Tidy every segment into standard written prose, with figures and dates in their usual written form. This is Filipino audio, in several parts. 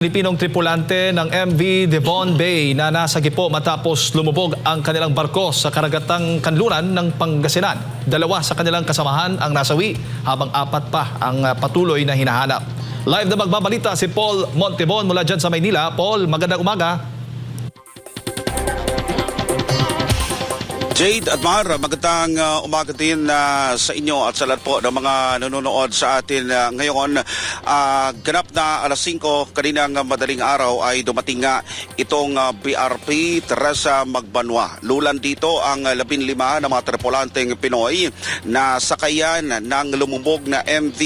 Pilipinong tripulante ng MV Devon Bay na nasagipo matapos lumubog ang kanilang barko sa karagatang kanluran ng Pangasinan. 2 sa kanilang kasamahan ang nasawi habang 4 pa ang patuloy na hinahanap. Live na magbabalita si Paul Montebon mula dyan sa Maynila. Paul, magandang umaga. Jade at Mar, magandang umaga din sa inyo at sa lahat po ng mga nanonood sa atin ngayon. Ganap na alas 5 kaninang madaling araw ay dumating nga itong BRP Teresa Magbanwa. Lulan dito ang 15 na mga tripulanteng Pinoy na sakayan ng lumubog na MV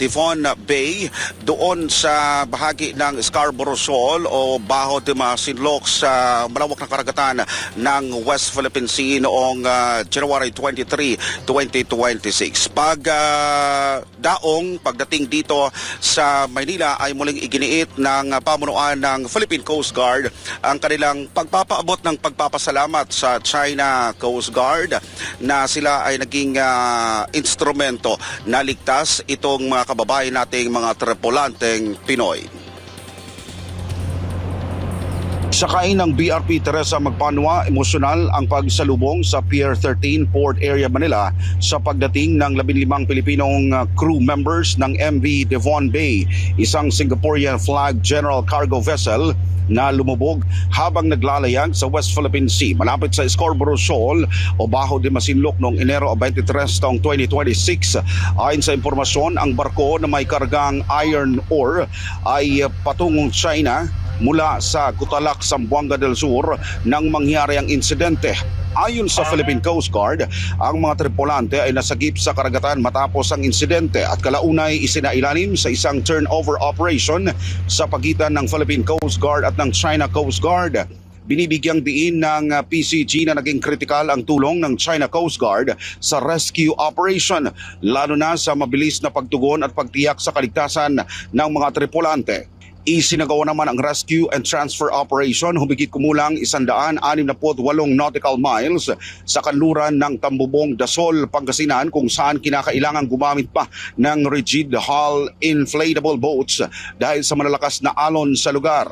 Devon Bay doon sa bahagi ng Scarborough Shoal o Bajo de Masinloc sa malawak na karagatan ng West Philippine Sea noong January 23, 2026. Pagdating dito sa Maynila ay muling iginiit ng pamunuan ng Philippine Coast Guard ang kanilang pagpapaabot ng pagpapasalamat sa China Coast Guard na sila ay naging instrumento na ligtas itong mga kababayan nating mga tripulanteng Pinoy. Sakay ng BRP Teresa Magbanwa, emosyonal ang pagsalubong sa Pier 13 Port Area Manila sa pagdating ng 15 Pilipinong crew members ng MV Devon Bay, isang Singaporean flag general cargo vessel na lumubog habang naglalayag sa West Philippine Sea malapit sa Scarborough Shoal o Bajo de Masinloc noong Enero 23 taong 2026. Ayon sa impormasyon, ang barko na may kargang iron ore ay patungong China mula sa Gutalak, Zamboanga del Sur nang mangyari ang insidente. Ayon sa Philippine Coast Guard, ang mga tripulante ay nasagip sa karagatan matapos ang insidente at kalaunay isinailalim sa isang turnover operation sa pagitan ng Philippine Coast Guard at ng China Coast Guard. Binibigyang diin ng PCG na naging kritikal ang tulong ng China Coast Guard sa rescue operation, lalo na sa mabilis na pagtugon at pagtiyak sa kaligtasan ng mga tripulante. Isinagawa naman ang rescue and transfer operation humigit kumulang 168 nautical miles sa kanluran ng Tambubong, Dasol, Pangasinan kung saan kinakailangan gumamit pa ng rigid hull inflatable boats dahil sa malalakas na alon sa lugar.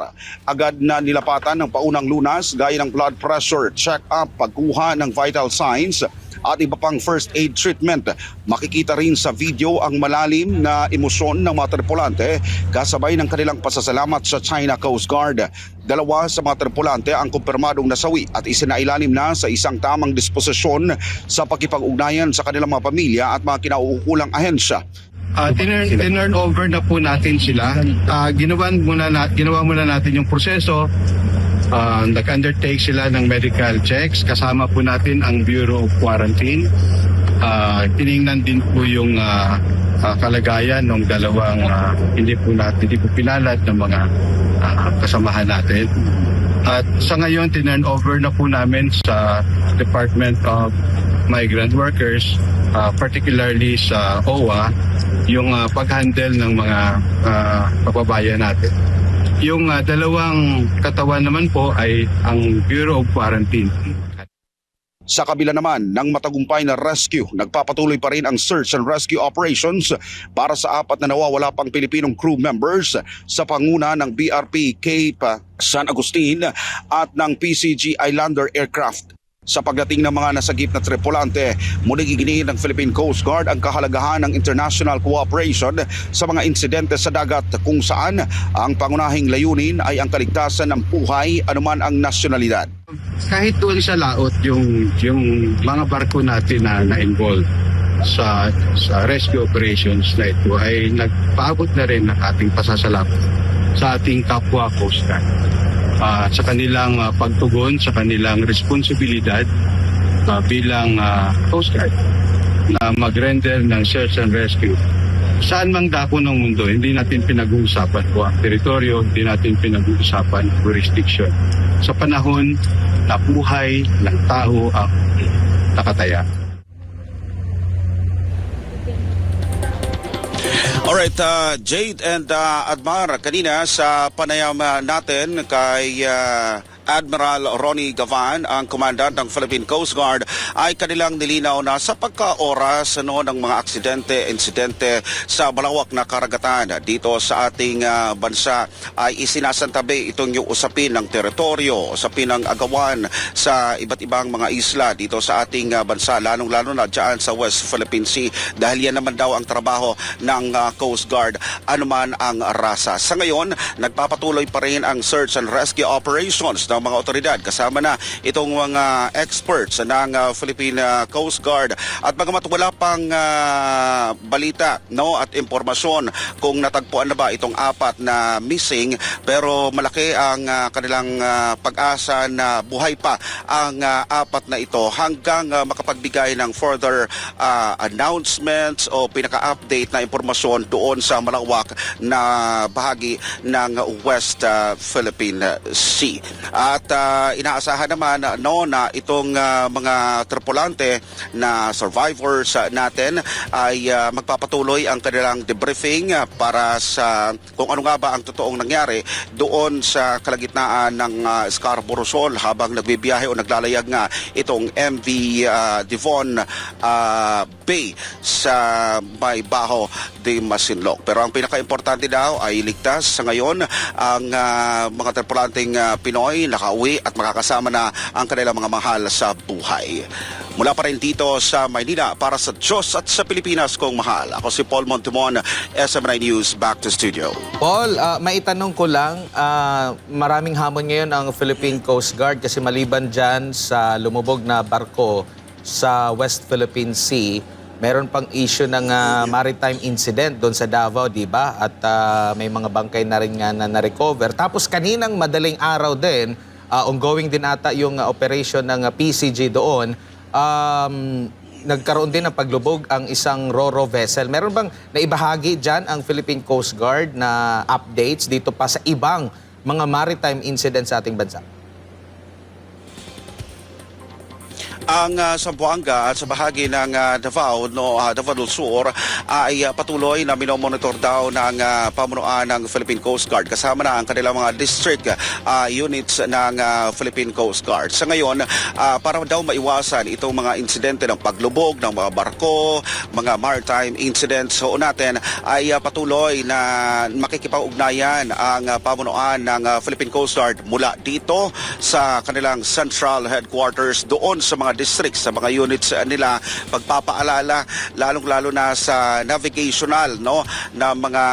Agad na nilapatan ng paunang lunas gaya ng blood pressure check-up, pagkuha ng vital signs at iba pang first aid treatment. Makikita rin sa video ang malalim na emosyon ng mga tripulante kasabay ng kanilang pasasalamat sa China Coast Guard. 2 sa mga tripulante ang kumpirmadong nasawi at isinailalim na sa isang tamang disposisyon sa pakipag-ugnayan sa kanilang mga pamilya at mga kinauukulang ahensya. Tinurn over na po natin sila. Ginawa muna natin yung proseso. Nag-undertake sila ng medical checks. Kasama po natin ang Bureau of Quarantine. Tiningnan din po yung kalagayan ng dalawang hindi po pinalat ng mga kasamahan natin. At sa ngayon, tinurn over na po namin sa Department of Migrant Workers, particularly sa OWA, yung pag-handle ng mga kababayan natin. Yung 2 katawan naman po ay ang Bureau of Quarantine. Sa kabila naman ng matagumpay na rescue, nagpapatuloy pa rin ang search and rescue operations para sa 4 na nawawala pang Pilipinong crew members sa panguna ng BRP Cape San Agustin at ng PCG Islander Aircraft. Sa pagdating ng mga nasagip na tripulante, muling iginiit ng Philippine Coast Guard ang kahalagahan ng international cooperation sa mga insidente sa dagat kung saan ang pangunahing layunin ay ang kaligtasan ng buhay anuman ang nasyonalidad. Kahit doon sa laot yung mga barko natin na involved sa rescue operations na ito ay nagpaabot na rin ng ating pasasalamat sa ating kapwa Coast Guard. Sa kanilang pagtugon, sa kanilang responsibilidad bilang Coast Guard na mag-render ng search and rescue. Saan mang dako ng mundo, hindi natin pinag-uusapan po ang teritoryo, hindi natin pinag-uusapan jurisdiction. Sa panahon na buhay ng tao ang nakataya. Alright, Jade and Admar, kanina sa panayam natin kay Admiral Ronnie Gavan, ang commandant ng Philippine Coast Guard, ay kanilang nilinaw na sa pagkaoras ng mga insidente sa malawak na karagatan dito sa ating bansa ay isinasantabi itong yung usapin ng teritoryo, usapin ng agawan sa iba't ibang mga isla dito sa ating bansa, lalong-lalo na dyan sa West Philippine Sea, dahil yan naman daw ang trabaho ng Coast Guard, anuman ang rasa. Sa ngayon, nagpapatuloy pa rin ang search and rescue operations ng mga otoridad kasama na itong mga experts ng Philippine Coast Guard. At bagamat wala pang balita at impormasyon kung natagpuan na ba itong apat na missing, pero malaki ang kanilang pag-asa na buhay pa ang apat na ito hanggang makapagbigay ng further announcements o pinaka-update na impormasyon doon sa malawak na bahagi ng West Philippine Sea. At inaasahan naman na itong mga tripulante na survivors natin ay magpapatuloy ang kanilang debriefing para sa kung ano nga ba ang totoong nangyari doon sa kalagitnaan ng Scarborough Shoal habang nagbibiyahe o naglalayag nga itong MV Devon Bay sa may Baho de Masinloc. Pero ang pinaka-importante daw ay ligtas sa ngayon ang mga tripulanteng Pinoy nakauwi at makakasama na ang kanilang mga mahal sa buhay. Mula pa rin dito sa Maynila para sa Diyos at sa Pilipinas kong mahal. Ako si Paul Montemon, SMNI News, back to studio. Paul, maitanong ko lang, maraming hamon ngayon ang Philippine Coast Guard kasi maliban dyan sa lumubog na barko sa West Philippine Sea, meron pang issue ng maritime incident doon sa Davao, di ba? At may mga bangkay na rin nga na na-recover. Tapos kaninang madaling araw din, ongoing din ata yung operation ng PCG doon. Nagkaroon din ng paglubog ang isang ro-ro vessel. Meron bang naibahagi dyan ang Philippine Coast Guard na updates dito pa sa ibang mga maritime incidents sa ating bansa? Ang Zamboanga at sa bahagi ng Davao del Sur ay patuloy na minomonitor daw ng pamunuan ng Philippine Coast Guard kasama na ang kanilang mga district units ng Philippine Coast Guard. Sa ngayon, para daw maiwasan itong mga insidente ng paglubog ng mga barko, mga maritime incidents natin ay patuloy na makikipag-ugnayan ang pamunuan ng Philippine Coast Guard mula dito sa kanilang central headquarters doon sa mga districts, sa mga units nila, pagpapaalala lalong-lalo na sa navigational na mga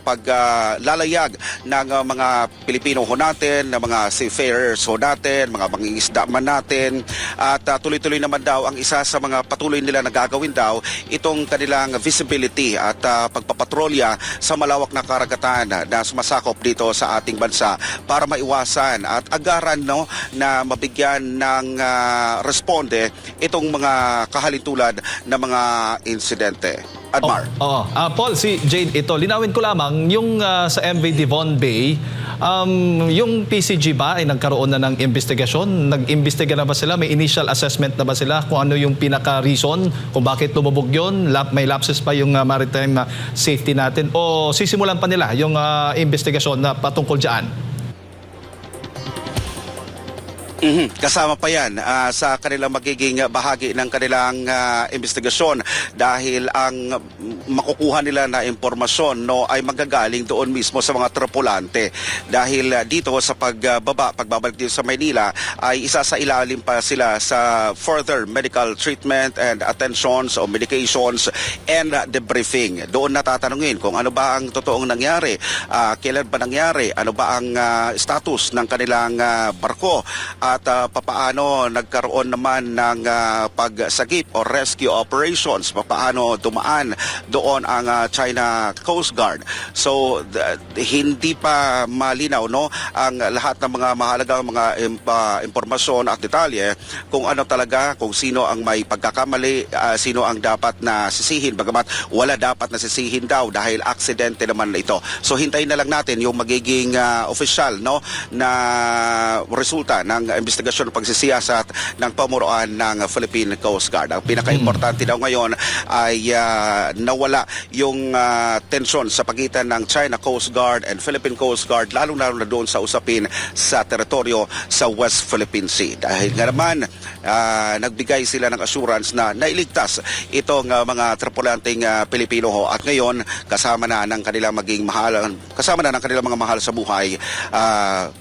paglalayag ng mga Pilipino natin, ng mga seafarers natin, mga mangingisda man natin, at tuloy-tuloy naman daw ang isa sa mga patuloy nila na gagawin daw itong kanilang visibility at pagpapatrolya sa malawak na karagatan na sumasakop dito sa ating bansa para maiwasan at agaran na mabigyan ng responde itong mga kahalintulad na mga insidente. Admar. Paul, si Jade, ito, linawin ko lamang, yung sa MV Devon Bay, yung PCG ba ay nagkaroon na ng investigasyon? Nag-imbestiga na ba sila? May initial assessment na ba sila kung ano yung pinaka-reason kung bakit lumubog yun? May lapses pa yung maritime safety natin? O sisimulan pa nila yung investigasyon na patungkol dyan? Kasama pa yan sa kanilang magiging bahagi ng kanilang investigasyon dahil ang makukuha nila na impormasyon ay magagaling doon mismo sa mga tripulante. Dahil dito sa pagbabalik dito sa Maynila ay isa sa ilalim pa sila sa further medical treatment and attentions o medications and debriefing. Doon natatanungin kung ano ba ang totoong nangyari, kailan ba nangyari, ano ba ang status ng kanilang barko, at papaano nagkaroon naman ng pagsagip o rescue operations, papaano dumaan doon ang China Coast Guard. So hindi pa malinaw ang lahat ng mga mahalagang mga impormasyon at detalye kung ano talaga, kung sino ang may pagkakamali, sino ang dapat na sisihin, bagamat wala dapat na sisihin daw dahil aksidente naman na ito. So hintayin na lang natin yung magiging official na resulta ng investigasyon at pagsisiyasat ng pamuruan ng Philippine Coast Guard. Ang pinaka-importante daw ngayon ay nawala yung tensyon sa pagitan ng China Coast Guard and Philippine Coast Guard, lalo-lalo na doon sa usapin sa teritoryo sa West Philippine Sea. Dahil nga naman, nagbigay sila ng assurance na nailigtas itong mga tripulanteng Pilipino ho, at ngayon kasama na ng kanilang mga mahal sa buhay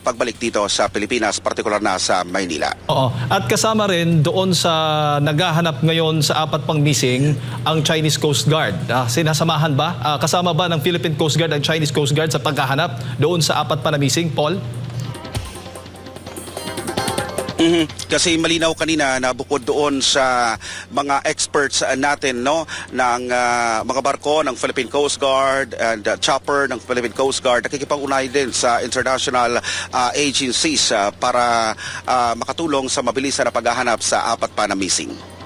pagbalik dito sa Pilipinas, partikular na sa Maynila. Oo. At kasama rin doon sa naghahanap ngayon sa 4 pang missing ang Chinese Coast Guard. Sinasamahan ba? Kasama ba ng Philippine Coast Guard ang Chinese Coast Guard sa paghahanap doon sa 4 pa na missing, Paul? Kasi malinaw kanina na bukod doon sa mga experts natin, no, ng mga barko ng Philippine Coast Guard and chopper ng Philippine Coast Guard, nakikipag-ugnayan din sa international agencies para makatulong sa mabilisan na paghahanap sa 4 pa na missing.